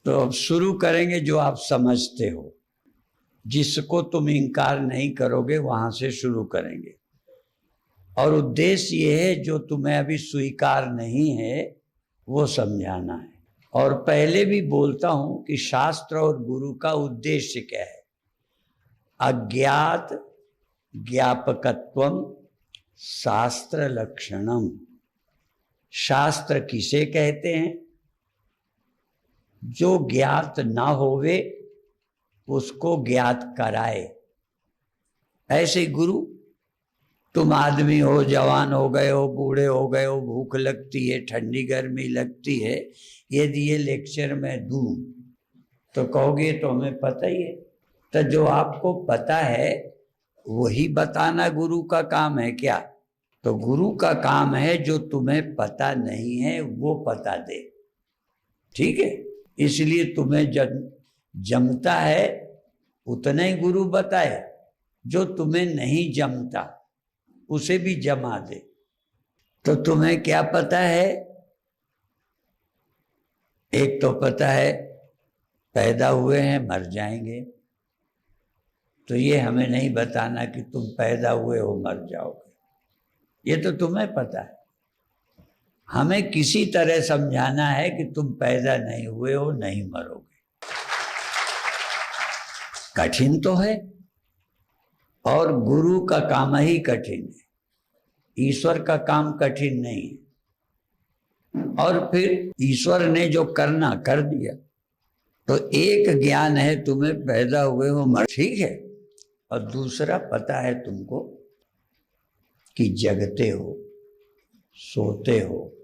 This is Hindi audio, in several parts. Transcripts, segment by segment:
तो अब शुरू करेंगे जो आप समझते हो, जिसको तुम इनकार नहीं करोगे वहां से शुरू करेंगे। और उद्देश्य ये है जो तुम्हें अभी स्वीकार नहीं है वो समझाना है। और पहले भी बोलता हूं कि शास्त्र और गुरु का उद्देश्य क्या है। अज्ञात ज्ञापकत्वम शास्त्र लक्षणम। शास्त्र किसे कहते हैं? जो ज्ञात ना होवे उसको ज्ञात कराए। ऐसे गुरु, तुम आदमी हो, जवान हो गए हो, बूढ़े हो गए हो, भूख लगती है, ठंडी गर्मी लगती है, यदि ये लेक्चर मैं दूं तो कहोगे तो हमें पता ही है। तो जो आपको पता है वही बताना गुरु का काम है क्या? तो गुरु का काम है जो तुम्हें पता नहीं है वो पता दे। ठीक है, इसलिए तुम्हें जमता है उतना ही गुरु बताए, जो तुम्हें नहीं जमता उसे भी जमा दे। तो तुम्हें क्या पता है? एक तो पता है पैदा हुए हैं मर जाएंगे, तो ये हमें नहीं बताना कि तुम पैदा हुए हो मर जाओगे, ये तो तुम्हें पता है। हमें किसी तरह समझाना है कि तुम पैदा नहीं हुए हो, नहीं मरोगे। कठिन तो है, और गुरु का काम ही कठिन है, ईश्वर का काम कठिन नहीं है। और फिर ईश्वर ने जो करना कर दिया। तो एक ज्ञान है तुम्हें पैदा हुए हो मर, ठीक है, और दूसरा पता है तुमको कि जगते हो, सोते हो,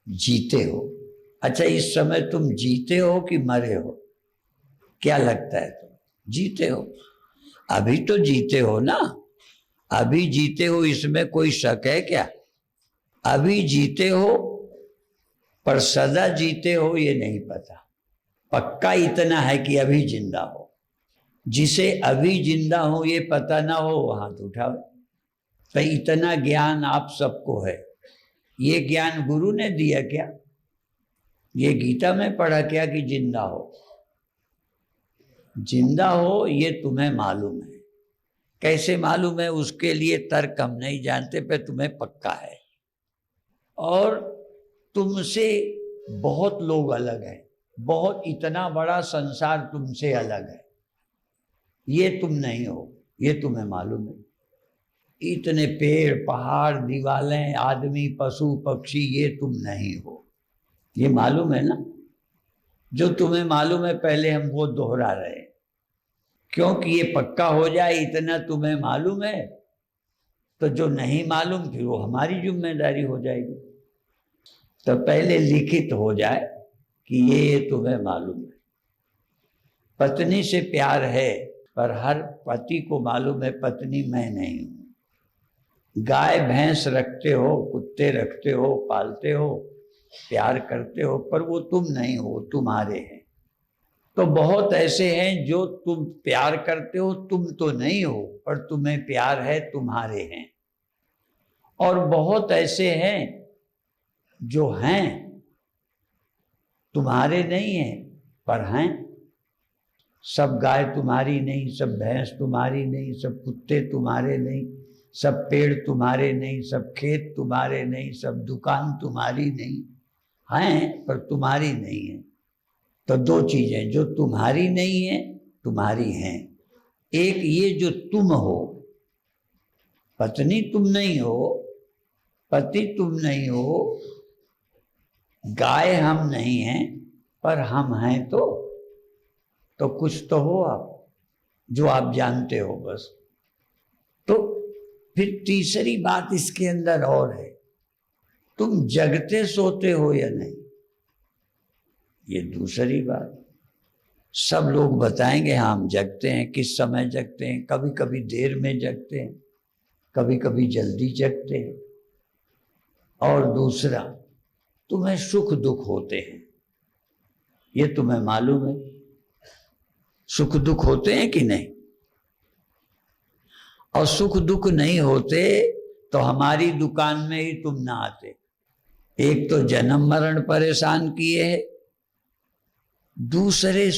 जीते हो। अच्छा, इस समय तुम जीते हो कि मरे हो? क्या लगता है? तुम जीते हो। अभी तो जीते हो ना, अभी जीते हो, इसमें कोई शक है क्या? अभी जीते हो, पर सदा जीते हो ये नहीं पता। पक्का इतना है कि अभी जिंदा हो। जिसे अभी जिंदा हो ये पता ना हो वो हाथ उठाओ। तो इतना ज्ञान आप सबको है। ये ज्ञान गुरु ने दिया क्या? ये गीता में पढ़ा क्या कि जिंदा हो? जिंदा हो ये तुम्हें मालूम है। कैसे मालूम है उसके लिए तर्क हम नहीं जानते, पर तुम्हें पक्का है। और तुमसे बहुत लोग अलग हैं, बहुत इतना बड़ा संसार तुमसे अलग है, ये तुम नहीं हो, ये तुम्हें मालूम है। इतने पेड़ पहाड़ दीवारें आदमी पशु पक्षी ये तुम नहीं हो, ये मालूम है ना। जो तुम्हें मालूम है पहले हम वो दोहरा रहे हैं, क्योंकि ये पक्का हो जाए इतना तुम्हें मालूम है, तो जो नहीं मालूम फिर वो हमारी जिम्मेदारी हो जाएगी। तो पहले लिखित हो जाए कि ये तुम्हें मालूम है। पत्नी से प्यार है, पर हर पति को मालूम है पत्नी मैं नहीं हूं। गाय भैंस रखते हो, कुत्ते रखते हो, पालते हो, प्यार करते हो, पर वो तुम नहीं हो, तुम्हारे हैं। तो बहुत ऐसे हैं जो तुम प्यार करते हो, तुम तो नहीं हो, पर तुम्हें प्यार है, तुम्हारे हैं। और बहुत ऐसे हैं जो हैं, तुम्हारे नहीं हैं पर हैं। सब गाय तुम्हारी नहीं, सब भैंस तुम्हारी नहीं, सब कुत्ते तुम्हारे नहीं, सब पेड़ तुम्हारे नहीं, सब खेत तुम्हारे नहीं, सब दुकान तुम्हारी नहीं, हैं पर तुम्हारी नहीं है। तो दो चीजें जो तुम्हारी नहीं है तुम्हारी हैं। एक ये जो तुम हो, पत्नी तुम नहीं हो, पति तुम नहीं हो, गाय हम नहीं हैं, पर हम हैं तो कुछ तो हो आप, जो आप जानते हो बस। तो फिर तीसरी बात इसके अंदर और है, तुम जगते सोते हो या नहीं, ये दूसरी बात। सब लोग बताएंगे हाँ हम जगते हैं। किस समय जगते हैं? कभी कभी देर में जगते हैं, कभी कभी जल्दी जगते हैं। और दूसरा, तुम्हें सुख दुख होते हैं, ये तुम्हें मालूम है। सुख दुख होते हैं कि नहीं? और सुख दुख नहीं होते तो हमारी दुकान में ही तुम ना आते। एक तो जन्म मरण परेशान किए है, दूसरे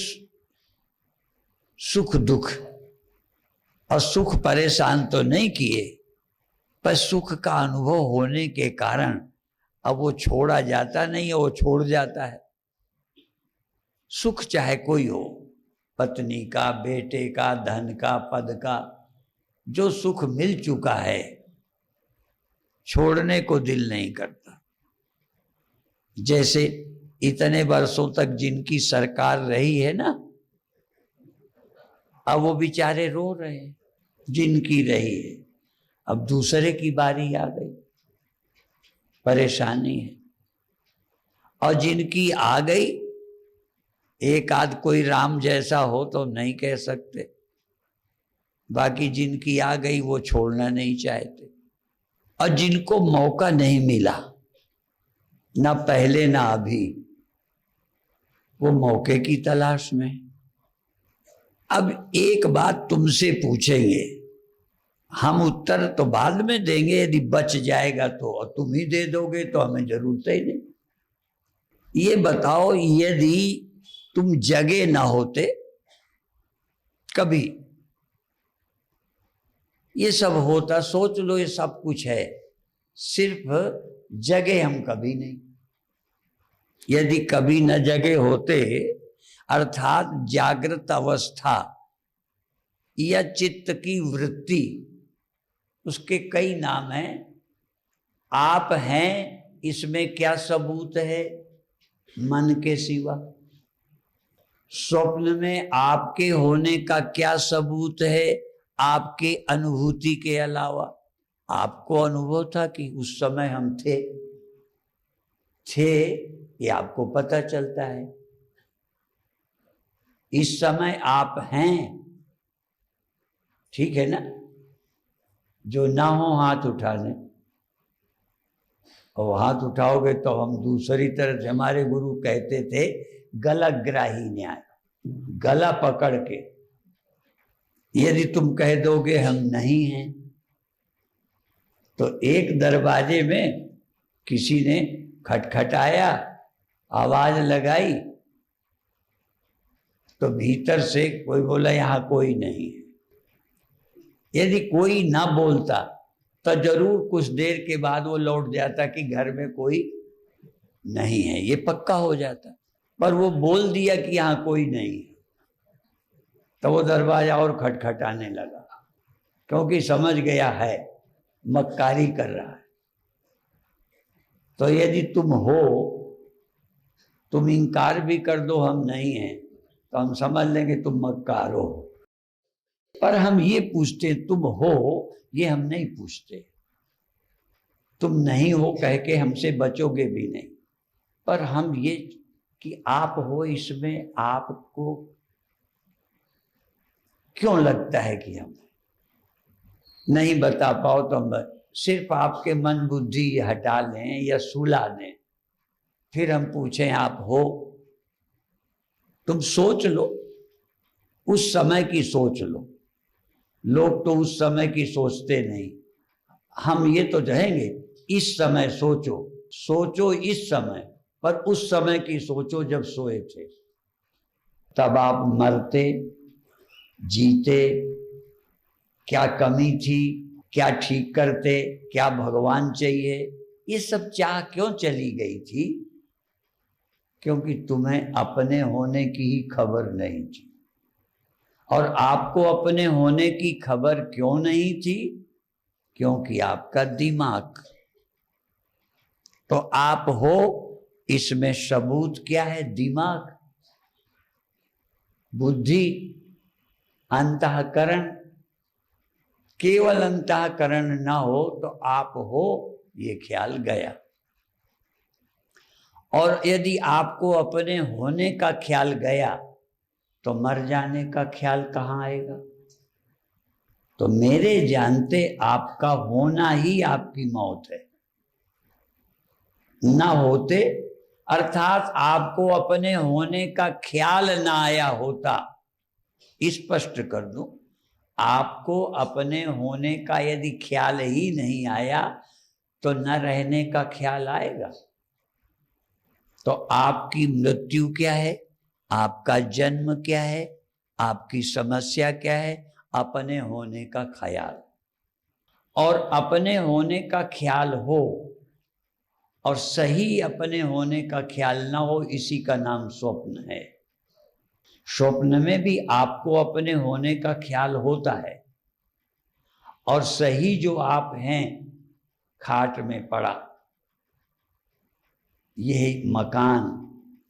सुख दुख। और सुख परेशान तो नहीं किए, पर सुख का अनुभव होने के कारण अब वो छोड़ा जाता नहीं है, वो छोड़ जाता है। सुख चाहे कोई हो, पत्नी का, बेटे का, धन का, पद का, जो सुख मिल चुका है छोड़ने को दिल नहीं करता। जैसे इतने वर्षों तक जिनकी सरकार रही है ना, अब वो बेचारे रो रहे हैं, जिनकी रही है। अब दूसरे की बारी आ गई, परेशानी है। और जिनकी आ गई, एक आध कोई राम जैसा हो तो नहीं कह सकते, बाकी जिनकी आ गई वो छोड़ना नहीं चाहते। और जिनको मौका नहीं मिला, ना पहले ना अभी, वो मौके की तलाश में। अब एक बात तुमसे पूछेंगे, हम उत्तर तो बाद में देंगे, यदि बच जाएगा तो, और तुम ही दे दोगे तो हमें जरूरत ही नहीं। ये बताओ, यदि तुम जगे ना होते कभी, ये सब होता, सोच लो, ये सब कुछ है, सिर्फ जगे हम कभी नहीं। यदि कभी न जगे होते, अर्थात जागृत अवस्था या चित्त की वृत्ति, उसके कई नाम हैं। आप हैं, इसमें क्या सबूत है मन के सिवा? स्वप्न में आपके होने का क्या सबूत है आपके अनुभूति के अलावा? आपको अनुभव था कि उस समय हम थे, ये आपको पता चलता है। इस समय आप हैं, ठीक है ना? जो ना हो हाथ उठा लें, और हाथ उठाओगे तो हम दूसरी तरफ से, हमारे गुरु कहते थे गलग्राही न्याय, गला पकड़ के। यदि तुम कह दोगे हम नहीं हैं, तो एक दरवाजे में किसी ने खटखटाया, आवाज लगाई, तो भीतर से कोई बोला यहां कोई नहीं है। यदि कोई ना बोलता तो जरूर कुछ देर के बाद वो लौट जाता कि घर में कोई नहीं है, ये पक्का हो जाता। पर वो बोल दिया कि यहां कोई नहीं है, तो वो दरवाजा और खटखटाने लगा, क्योंकि समझ गया है मक्कारी कर रहा है। तो यदि तुम हो, तुम इनकार भी कर दो हम नहीं हैं, तो हम समझ लेंगे तुम मक्कार हो। पर हम ये पूछते तुम हो, ये हम नहीं पूछते। तुम नहीं हो कह के हमसे बचोगे भी नहीं, पर हम ये कि आप हो, इसमें आपको क्यों लगता है कि हम नहीं बता पाओ, तो हम सिर्फ आपके मन बुद्धि हटा लें या सुला दें, फिर हम पूछें आप हो। तुम सोच लो, उस समय की सोच लो। लोग तो उस समय की सोचते नहीं, हम ये तो कहेंगे इस समय सोचो, सोचो इस समय, पर उस समय की सोचो जब सोए थे। तब आप मरते, जीते, क्या कमी थी, क्या ठीक करते, क्या भगवान चाहिए, ये सब चाह क्यों चली गई थी? क्योंकि तुम्हें अपने होने की ही खबर नहीं थी। और आपको अपने होने की खबर क्यों नहीं थी? क्योंकि आपका दिमाग। तो आप हो, इसमें सबूत क्या है? दिमाग, बुद्धि, अंतःकरण। केवल अंतःकरण ना हो तो आप हो ये ख्याल गया। और यदि आपको अपने होने का ख्याल गया तो मर जाने का ख्याल कहाँ आएगा? तो मेरे जानते आपका होना ही आपकी मौत है। ना होते, अर्थात आपको अपने होने का ख्याल ना आया होता, स्पष्ट कर दूं, आपको अपने होने का यदि ख्याल ही नहीं आया तो न रहने का ख्याल आएगा। तो आपकी मृत्यु क्या है, आपका जन्म क्या है, आपकी समस्या क्या है? अपने होने का ख्याल। और अपने होने का ख्याल हो और सही अपने होने का ख्याल ना हो, इसी का नाम स्वप्न है। स्वप्न में भी आपको अपने होने का ख्याल होता है और सही जो आप हैं, खाट में पड़ा, यह मकान,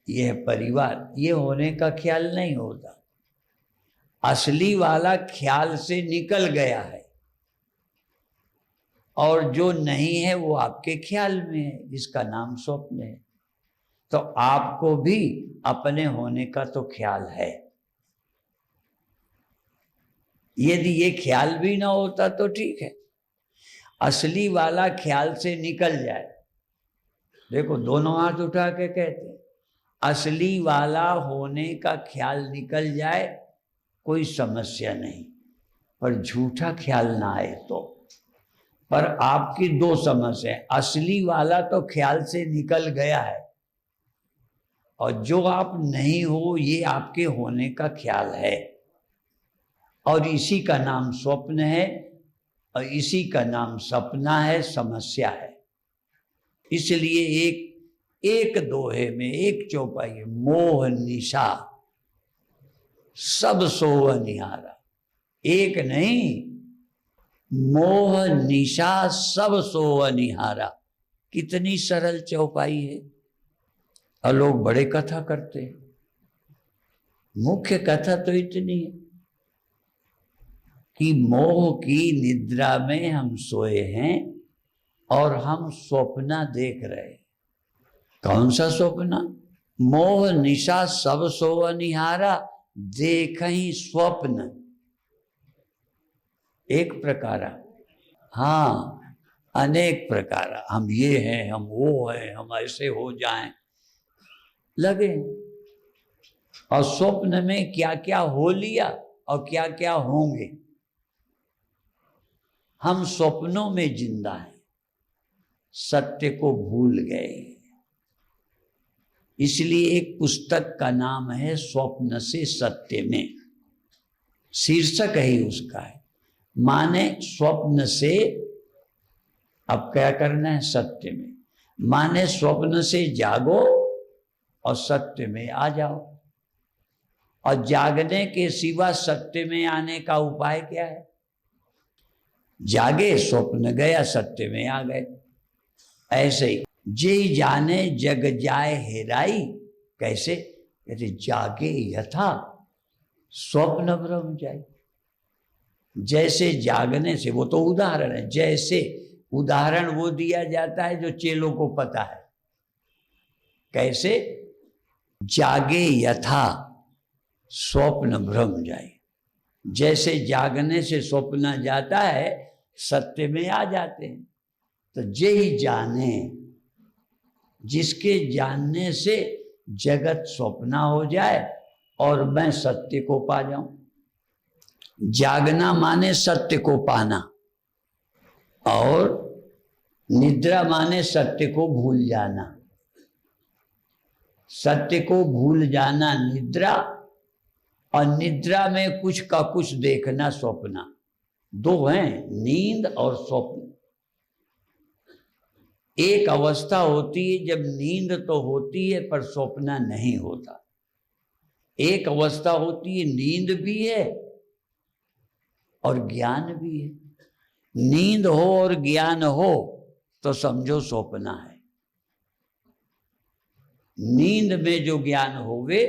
यह परिवार, ये होने का ख्याल नहीं होता। असली वाला ख्याल से निकल गया है और जो नहीं है वो आपके ख्याल में है, जिसका नाम स्वप्न है। तो आपको भी अपने होने का तो ख्याल है। यदि ये ख्याल भी ना होता तो ठीक है, असली वाला ख्याल से निकल जाए। देखो, दोनों हाथ उठा के कहते हैं, असली वाला होने का ख्याल निकल जाए कोई समस्या नहीं, पर झूठा ख्याल ना आए तो। पर आपकी दो समस्या है, असली वाला तो ख्याल से निकल गया है और जो आप नहीं हो ये आपके होने का ख्याल है, और इसी का नाम स्वप्न है और इसी का नाम सपना है, समस्या है। इसलिए एक दोहे में, एक चौपाई, मोह निशा सब सोव निहारा। एक नहीं, मोह निशा सब सोव निहारा। कितनी सरल चौपाई है और लोग बड़े कथा करते हैं। मुख्य कथा तो इतनी है कि मोह की निद्रा में हम सोए हैं और हम स्वप्न देख रहे हैं। कौन सा स्वप्न? मोह निशा सब सोव निहारा, देखहि स्वप्न। एक प्रकार, हाँ, अनेक प्रकार। हम ये हैं, हम वो हैं, हम ऐसे हो जाएं लगे, और स्वप्न में क्या क्या हो लिया और क्या क्या होंगे। हम स्वप्नों में जिंदा हैं, सत्य को भूल गए। इसलिए एक पुस्तक का नाम है स्वप्न से सत्य में, शीर्षक ही उसका है। माने स्वप्न से अब क्या करना है, सत्य में। माने स्वप्न से जागो और सत्य में आ जाओ। और जागने के सिवा सत्य में आने का उपाय क्या है? जागे, स्वप्न गया, सत्य में आ गए। ऐसे ही जे जाने जग जाए हेराई। कैसे? कहते जागे यथा स्वप्न भ्रम जाए। जैसे जागने से, वो तो उदाहरण है, जैसे उदाहरण वो दिया जाता है जो चेलों को पता है। कैसे? जागे यथा स्वप्न भ्रम जाए। जैसे जागने से स्वप्न जाता है, सत्य में आ जाते हैं। तो जे ही जाने, जिसके जानने से जगत स्वप्न हो जाए और मैं सत्य को पा जाऊं। जागना माने सत्य को पाना, और निद्रा माने सत्य को भूल जाना। सत्य को भूल जाना निद्रा, और निद्रा में कुछ का कुछ देखना स्वप्न। दो हैं, नींद और स्वप्न। एक अवस्था होती है जब नींद तो होती है पर स्वप्न नहीं होता। एक अवस्था होती है नींद भी है और ज्ञान भी है। नींद हो और ज्ञान हो तो समझो स्वप्न है। नींद में जो ज्ञान होवे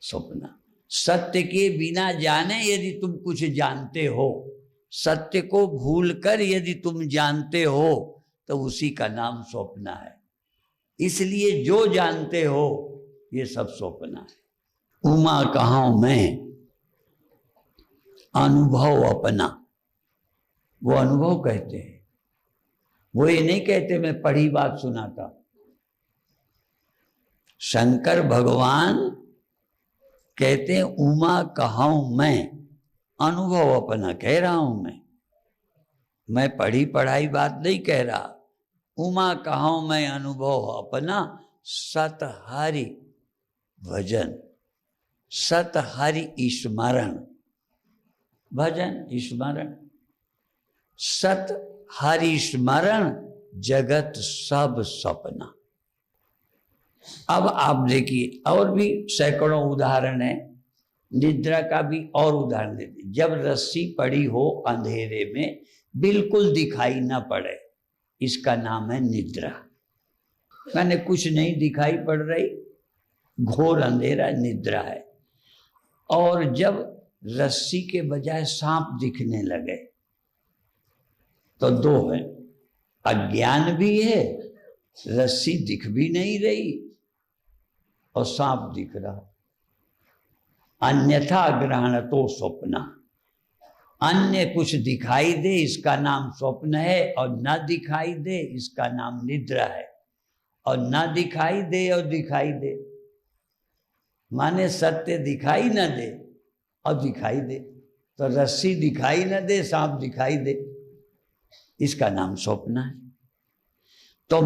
स्वप्न। सत्य के बिना जाने यदि तुम कुछ जानते हो, सत्य को भूलकर यदि तुम जानते हो, तो उसी का नाम स्वप्न है। इसलिए जो जानते हो ये सब स्वप्न है। उमा कहां मैं अनुभव अपना, वो अनुभव कहते हैं। वो ये नहीं कहते मैं पढ़ी बात सुनाता। शंकर भगवान कहते हैं उमा कहां मैं, अनुभव अपना कह रहा हूं मैं पढ़ी पढ़ाई बात नहीं कह रहा। उमा कहाऊं मैं अनुभव अपना, सत हरि भजन, सत हरि स्मरण, भजन स्मरण, सत हरि स्मरण, जगत सब सपना। अब आप देखिए और भी सैकड़ों उदाहरण है, निद्रा का भी और उदाहरण देते। जब रस्सी पड़ी हो अंधेरे में, बिल्कुल दिखाई ना पड़े, इसका नाम है निद्रा। मैंने कुछ नहीं दिखाई पड़ रही, घोर अंधेरा, निद्रा है। और जब रस्सी के बजाय सांप दिखने लगे तो दो है, अज्ञान भी है, रस्सी दिख भी नहीं रही और सांप दिख रहा। अन्यथा ग्रहण तो स्वप्न, अन्य कुछ दिखाई दे इसका नाम स्वप्न है, और न दिखाई दे इसका नाम निद्रा है। और न दिखाई दे और दिखाई दे माने सत्य दिखाई न दे और दिखाई दे, तो रस्सी दिखाई न दे, सांप दिखाई दे, इसका नाम स्वप्न है। तो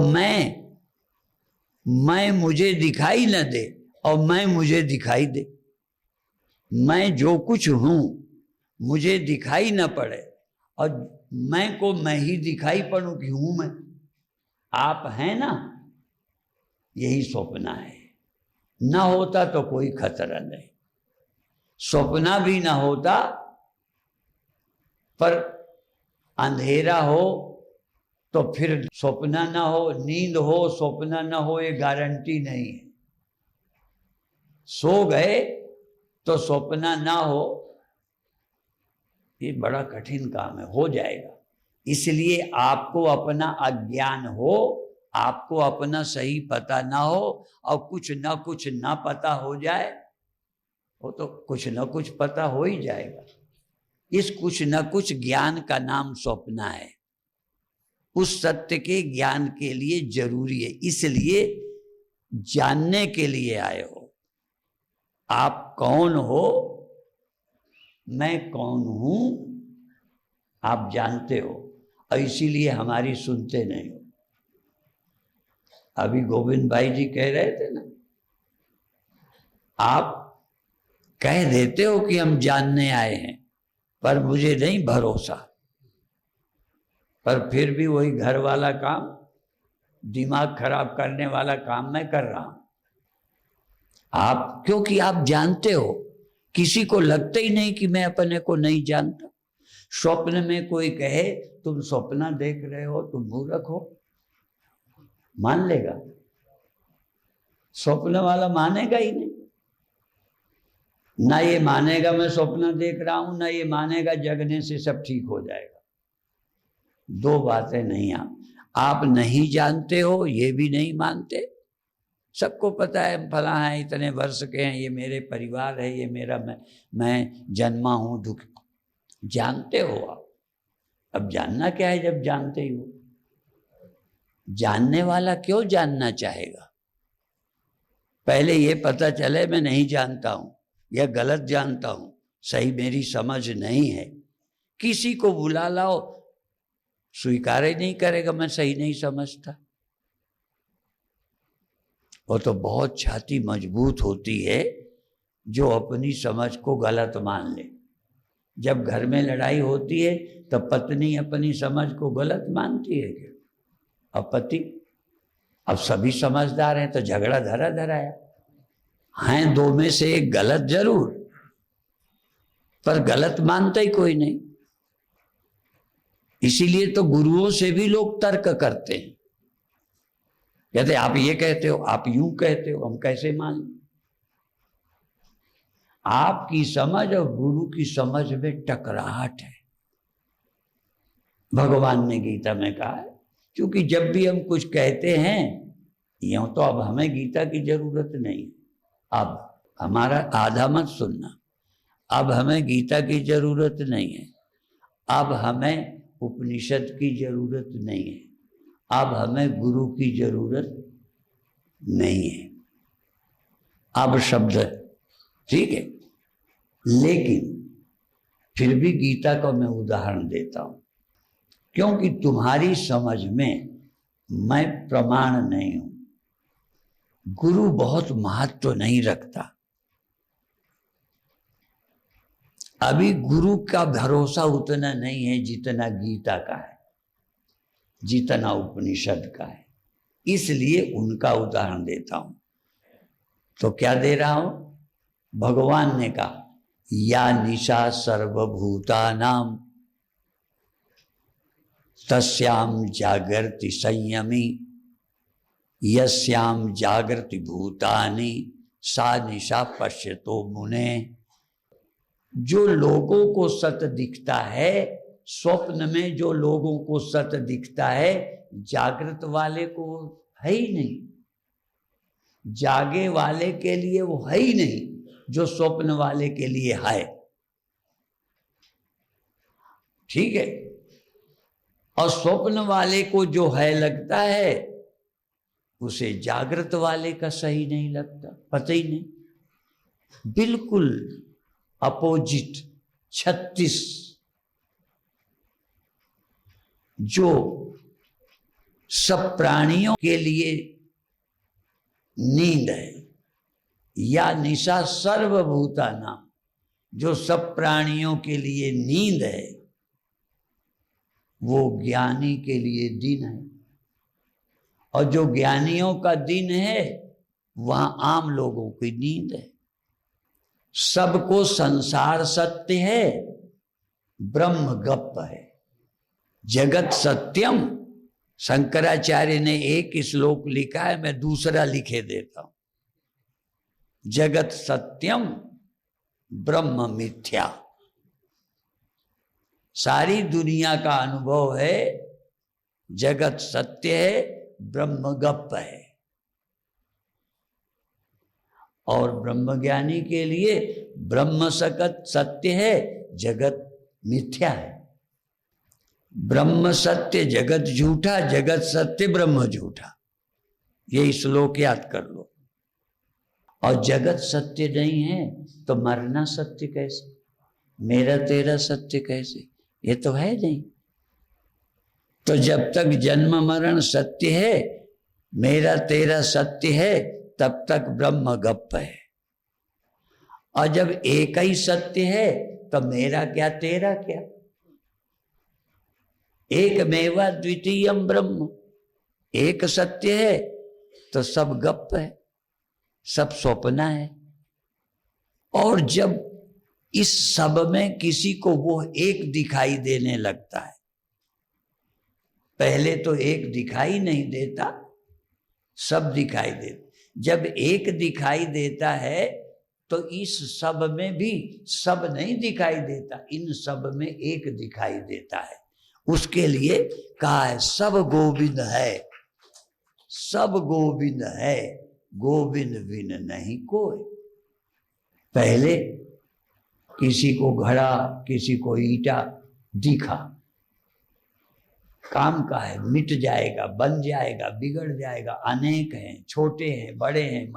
मैं मुझे दिखाई न दे और मैं मुझे दिखाई दे, मैं जो कुछ हूं मुझे दिखाई न पड़े और मैं को मैं ही दिखाई पड़ूं कि हूं मैं, आप हैं ना, यही स्वप्न है। ना होता तो कोई खतरा नहीं, स्वप्न भी ना होता, पर अंधेरा हो तो फिर स्वप्न ना हो, नींद हो स्वप्न ना हो, ये गारंटी नहीं है। सो गए तो स्वप्न ना हो, ये बड़ा कठिन काम है, हो जाएगा। इसलिए आपको अपना अज्ञान हो, आपको अपना सही पता ना हो और कुछ ना पता हो जाए, वो तो कुछ ना कुछ पता हो ही जाएगा। इस कुछ न कुछ ज्ञान का नाम स्वप्न है। उस सत्य के ज्ञान के लिए जरूरी है, इसलिए जानने के लिए आए हो। आप कौन हो, मैं कौन हूं, आप जानते हो और इसीलिए हमारी सुनते नहीं हो। अभी गोविंद भाई जी कह रहे थे ना, आप कह देते हो कि हम जानने आए हैं, पर मुझे नहीं भरोसा, पर फिर भी वही घर वाला काम, दिमाग खराब करने वाला काम मैं कर रहा हूं। आप, क्योंकि आप जानते हो, किसी को लगता ही नहीं कि मैं अपने को नहीं जानता। स्वप्न में कोई कहे तुम स्वप्न देख रहे हो, तुम मूर्ख हो, मान लेगा? स्वप्न वाला मानेगा ही नहीं। ना ये मानेगा मैं स्वप्न देख रहा हूं, ना ये मानेगा जगने से सब ठीक हो जाएगा। दो बातें नहीं। आप नहीं जानते हो, ये भी नहीं मानते। सबको पता है फला है, इतने वर्ष के हैं, ये मेरे परिवार है, ये मेरा मैं जन्मा हूं, दुख जानते हो आप। अब जानना क्या है जब जानते ही हो? जानने वाला क्यों जानना चाहेगा? पहले ये पता चले मैं नहीं जानता हूं या गलत जानता हूं, सही मेरी समझ नहीं है। किसी को बुला लाओ, स्वीकार ही नहीं करेगा मैं सही नहीं समझता। वो तो बहुत छाती मजबूत होती है जो अपनी समझ को गलत मान ले। जब घर में लड़ाई होती है तो पत्नी अपनी समझ को गलत मानती है क्या? अब पति, अब सभी समझदार हैं तो झगड़ा धरा धराया हैं, दो में से एक गलत जरूर, पर गलत मानता ही कोई नहीं। इसीलिए तो गुरुओं से भी लोग तर्क करते हैं, कहते आप ये कहते हो, आप यूं कहते हो, हम कैसे मान लें? आपकी समझ और गुरु की समझ में टकराहट है। भगवान ने गीता में कहा है, क्योंकि जब भी हम कुछ कहते हैं, यूं तो अब हमें गीता की जरूरत नहीं, अब हमारा आधा मत सुनना, अब हमें गीता की जरूरत नहीं है, अब हमें उपनिषद की जरूरत नहीं है, अब हमें गुरु की जरूरत नहीं है। अब शब्द ठीक है, लेकिन फिर भी गीता को मैं उदाहरण देता हूं, क्योंकि तुम्हारी समझ में मैं प्रमाण नहीं हूं। गुरु बहुत महत्व नहीं रखता। अभी गुरु का भरोसा उतना नहीं है जितना गीता का है, जितना उपनिषद का है। इसलिए उनका उदाहरण देता हूं। तो क्या दे रहा हूं? भगवान ने कहा, या निशा सर्वभूतानाम तस्याम जागृति संयमी यस्याम जागृति भूतानि सा निशा पश्यतो मुने। जो लोगों को सत्य दिखता है, स्वप्न में जो लोगों को सत्य दिखता है, जागृत वाले को है ही नहीं। जागे वाले के लिए वो है ही नहीं जो स्वप्न वाले के लिए है। ठीक है। और स्वप्न वाले को जो है लगता है, उसे जागृत वाले का सही नहीं लगता, पता ही नहीं। बिल्कुल अपोजिट। 36 जो सब प्राणियों के लिए नींद है, या निशा सर्वभूतानां, जो सब प्राणियों के लिए नींद है, वो ज्ञानी के लिए दिन है। और जो ज्ञानियों का दिन है, वहां आम लोगों की नींद है। सबको संसार सत्य है, ब्रह्म गप्प है। जगत सत्यम। शंकराचार्य ने एक श्लोक लिखा है, मैं दूसरा लिखे देता हूं। जगत सत्यम ब्रह्म मिथ्या। सारी दुनिया का अनुभव है, जगत सत्य है, ब्रह्म गप्प है। और ब्रह्मज्ञानी के लिए ब्रह्म सकत सत्य है, जगत मिथ्या है। ब्रह्म सत्य जगत झूठा, जगत सत्य ब्रह्म झूठा। ये श्लोक याद कर लो। और जगत सत्य नहीं है तो मरना सत्य कैसे? मेरा तेरा सत्य कैसे? ये तो है नहीं। तो जब तक जन्म मरण सत्य है, मेरा तेरा सत्य है, तब तक ब्रह्म गप्प है। और जब एक ही सत्य है तो मेरा क्या तेरा क्या? एकमेवा द्वितीयम ब्रह्म। एक सत्य है तो सब गप्प है, सब स्वप्न है। और जब इस सब में किसी को वो एक दिखाई देने लगता है, पहले तो एक दिखाई नहीं देता, सब दिखाई देता। जब एक दिखाई देता है तो इस सब में भी सब नहीं दिखाई देता, इन सब में एक दिखाई देता है। उसके लिए कहा है सब गोविंद है, सब गोविंद है, गोविंद बिन नहीं कोई। पहले किसी को घड़ा, किसी को ईटा दिखा, काम का है, मिट जाएगा, बन जाएगा, बिगड़ जाएगा। अनेक हैं, छोटे हैं, बड़े हैं,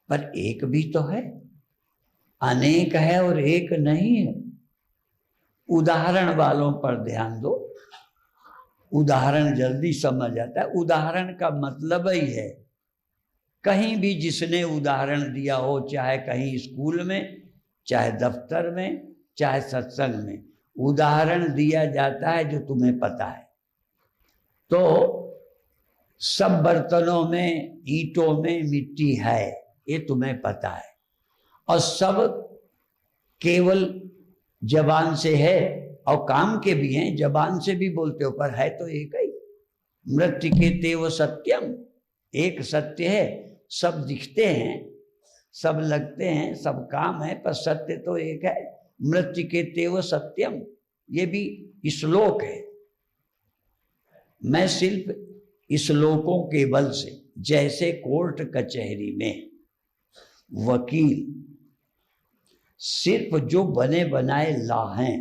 पर एक भी तो है। अनेक है और एक नहीं है। उदाहरण वालों पर ध्यान दो, उदाहरण जल्दी समझ आता है। उदाहरण का मतलब ही है, कहीं भी जिसने उदाहरण दिया हो, चाहे कहीं स्कूल में, चाहे दफ्तर में, चाहे सत्संग में, उदाहरण दिया जाता है जो तुम्हें पता है। तो सब बर्तनों में, ईंटों में मिट्टी है, ये तुम्हें पता है। और सब केवल जबान से है, और काम के भी हैं, जबान से भी बोलते हो, पर है तो एक ही। मृत्तिके तेव सत्यम, एक सत्य है। सब दिखते हैं, सब लगते हैं, सब काम है, पर सत्य तो एक है। मृत्तिके तेव सत्यम, ये भी श्लोक है। मैं सिर्फ श्लोकों के बल से, जैसे कोर्ट कचहरी में वकील सिर्फ जो बने बनाए लॉ हैं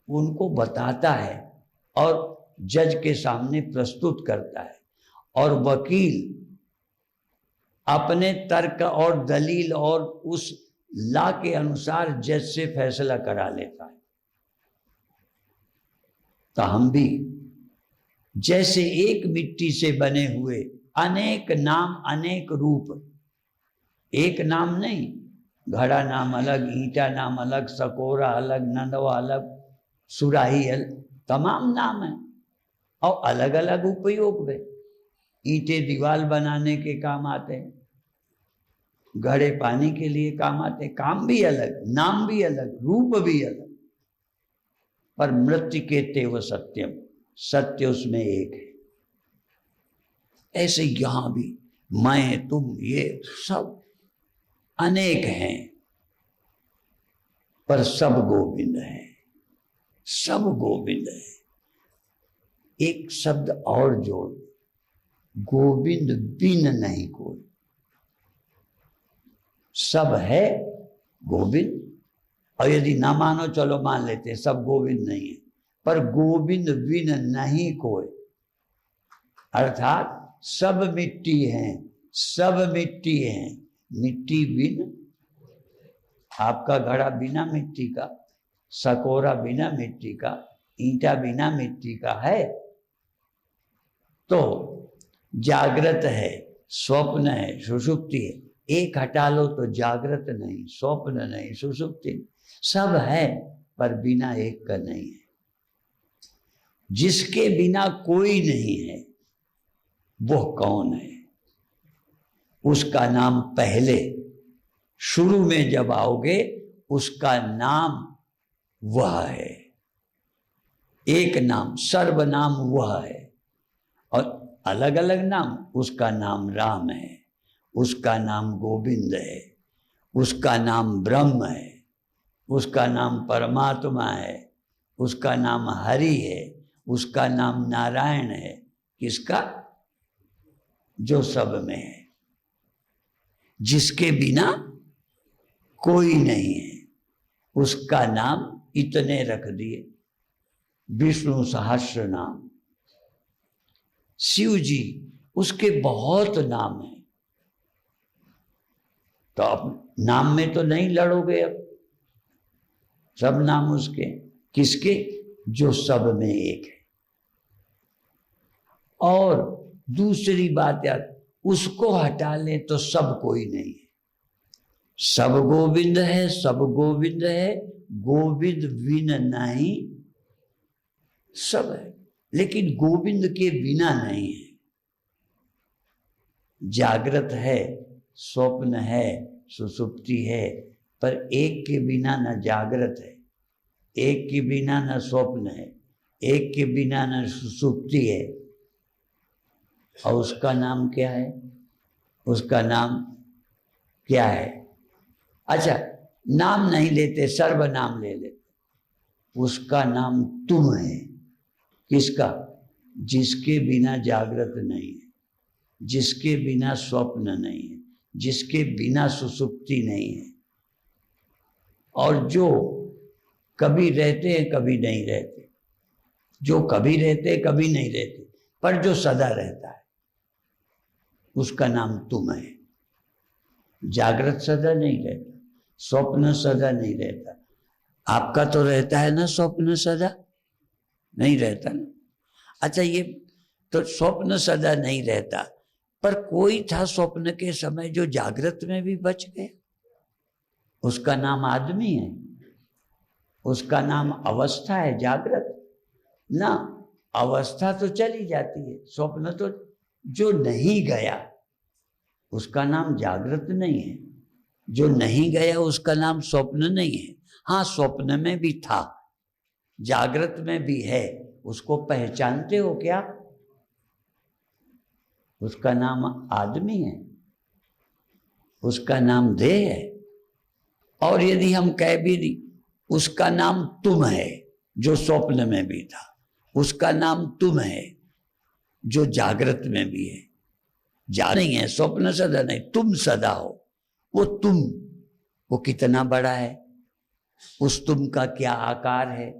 उनको बताता है और जज के सामने प्रस्तुत करता है, और वकील अपने तर्क और दलील और उस ला के अनुसार जज से फैसला करा लेता है। तो हम भी जैसे एक मिट्टी से बने हुए अनेक नाम अनेक रूप, एक नाम नहीं, घड़ा नाम अलग, ईंटा नाम अलग, सकोरा अलग, नंदवा अलग, सुराही अलग, तमाम नाम है और अलग अलग उपयोग है। ईंटें दीवार बनाने के काम आते हैं, घड़े पानी के लिए काम आते हैं, काम भी अलग, नाम भी अलग, रूप भी अलग, पर मृत्तिके तेव सत्यम, सत्य उसमें एक है। ऐसे यहां भी मैं तुम ये सब अनेक हैं, पर सब गोविंद है, सब गोविंद है। एक शब्द और जोड़, गोविंद बिन नहीं कोई। सब है गोविंद, और यदि ना मानो चलो मान लेते सब गोविंद नहीं है, पर गोविंद बिन नहीं कोई, अर्थात सब मिट्टी हैं, सब मिट्टी हैं, मिट्टी बिन, आपका घड़ा बिना मिट्टी का, सकोरा बिना मिट्टी का, ईंटा बिना मिट्टी का है। तो जागृत है, स्वप्न है, सुषुप्ति है, एक हटा लो तो जागृत नहीं, स्वप्न नहीं, सुषुप्ति नहीं, सब है पर बिना एक का नहीं है। जिसके बिना कोई नहीं है वो कौन है? उसका नाम पहले शुरू में जब आओगे उसका नाम वह है, एक नाम, सर्वनाम वह है, और अलग अलग नाम, उसका नाम राम है, उसका नाम गोविंद है, उसका नाम ब्रह्म है, उसका नाम परमात्मा है, उसका नाम हरि है, उसका नाम नारायण है। किसका? जो सब में है, जिसके बिना कोई नहीं है, उसका नाम इतने रख दिए, विष्णु सहस्र नाम। शिव जी, उसके बहुत नाम हैं, तो अब नाम में तो नहीं लड़ोगे, अब सब नाम उसके, किसके? जो सब में एक है। और दूसरी बात यार, उसको हटा ले तो सब कोई नहीं है। सब गोविंद है, सब गोविंद है, गोविंद बिन नहीं, सब है, लेकिन गोविंद के बिना नहीं है। जागृत है, स्वप्न है, सुषुप्ति है, पर एक के बिना न जागृत है, एक के बिना न स्वप्न है, एक के बिना न सुषुप्ति है। और उसका नाम क्या है? उसका नाम क्या है? अच्छा, नाम नहीं लेते, सर्वनाम ले लेते। उसका नाम तुम है। किसका? जिसके बिना जागृत नहीं है, जिसके बिना स्वप्न नहीं है, जिसके बिना सुषुप्ति नहीं है, और जो कभी रहते हैं कभी नहीं रहते, जो कभी रहते कभी नहीं रहते, पर जो सदा रहता है, उसका नाम तुम है। जागृत सदा नहीं रहता, स्वप्न सदा नहीं रहता। आपका तो रहता है ना स्वप्न? सदा नहीं रहता ना। अच्छा, ये तो स्वप्न सदा नहीं रहता, पर कोई था स्वप्न के समय जो जागृत में भी बच गया, उसका नाम आदमी है, उसका नाम अवस्था है। जागृत ना, अवस्था तो चली जाती है, स्वप्न तो जो नहीं गया उसका नाम जागृत नहीं है, जो नहीं गया उसका नाम स्वप्न नहीं है। हाँ, स्वप्न में भी था, जागृत में भी है, उसको पहचानते हो क्या? उसका नाम आदमी है, उसका नाम देह है। और यदि हम कह भी दी उसका नाम तुम है, जो स्वप्न में भी था, उसका नाम तुम है जो जागृत में भी है। जा नहीं है, स्वप्न सदा नहीं, तुम सदा हो। वो तुम, वो कितना बड़ा है, उस तुम का क्या आकार है,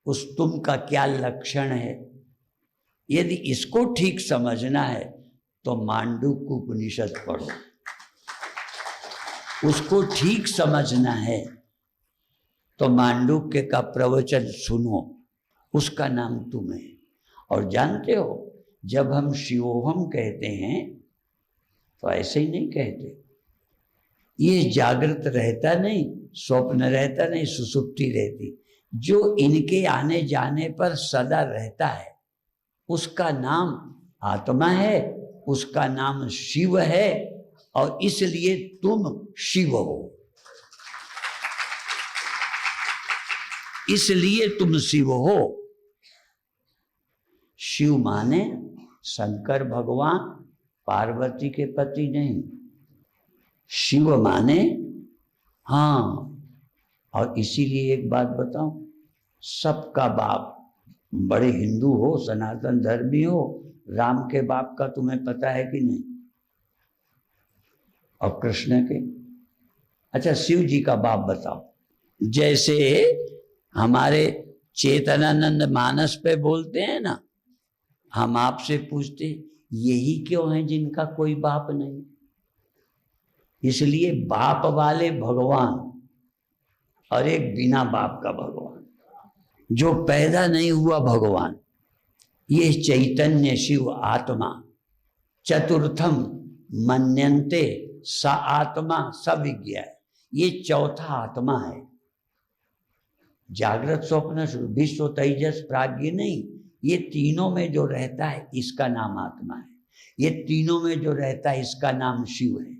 उस तुम का क्या लक्षण है। यदि इसको ठीक समझना है तो मांडूक्य उपनिषद पढ़ो। उसको ठीक समझना है तो मांडुक्य का प्रवचन सुनो, उसका नाम तुम है। और जानते हो, जब हम शिवोहम कहते हैं तो ऐसे ही नहीं कहते, ये जागृत रहता नहीं, स्वप्न रहता नहीं, सुसुप्ति रहती। जो इनके आने जाने पर सदा रहता है उसका नाम आत्मा है, उसका नाम शिव है, और इसलिए तुम शिव हो, इसलिए तुम शिव हो। शिव माने शंकर भगवान, पार्वती के पति नहीं। शिव माने, हाँ, और इसीलिए एक बात बताऊं, सबका बाप, बड़े हिंदू हो, सनातन धर्मी हो, राम के बाप का तुम्हें पता है कि नहीं? और कृष्ण के? अच्छा, शिव जी का बाप बताओ। जैसे हमारे चेतनानंद मानस पे बोलते हैं ना, हम आपसे पूछते यही क्यों है जिनका कोई बाप नहीं? इसलिए बाप वाले भगवान और एक बिना बाप का भगवान, जो पैदा नहीं हुआ भगवान, ये चैतन्य शिव आत्मा। चतुर्थम मन्यन्ते स आत्मा सविज्ञा, ये चौथा आत्मा है। जागृत स्वप्न विश्व तेजस प्राज्ञ नहीं, ये तीनों में जो रहता है इसका नाम आत्मा है। ये तीनों में जो रहता है इसका नाम शिव है।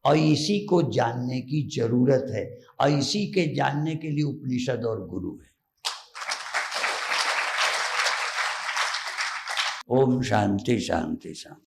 और इसी को जानने की जरूरत है, और इसी के जानने के लिए उपनिषद और गुरु है। ओम शांति शांति शांति।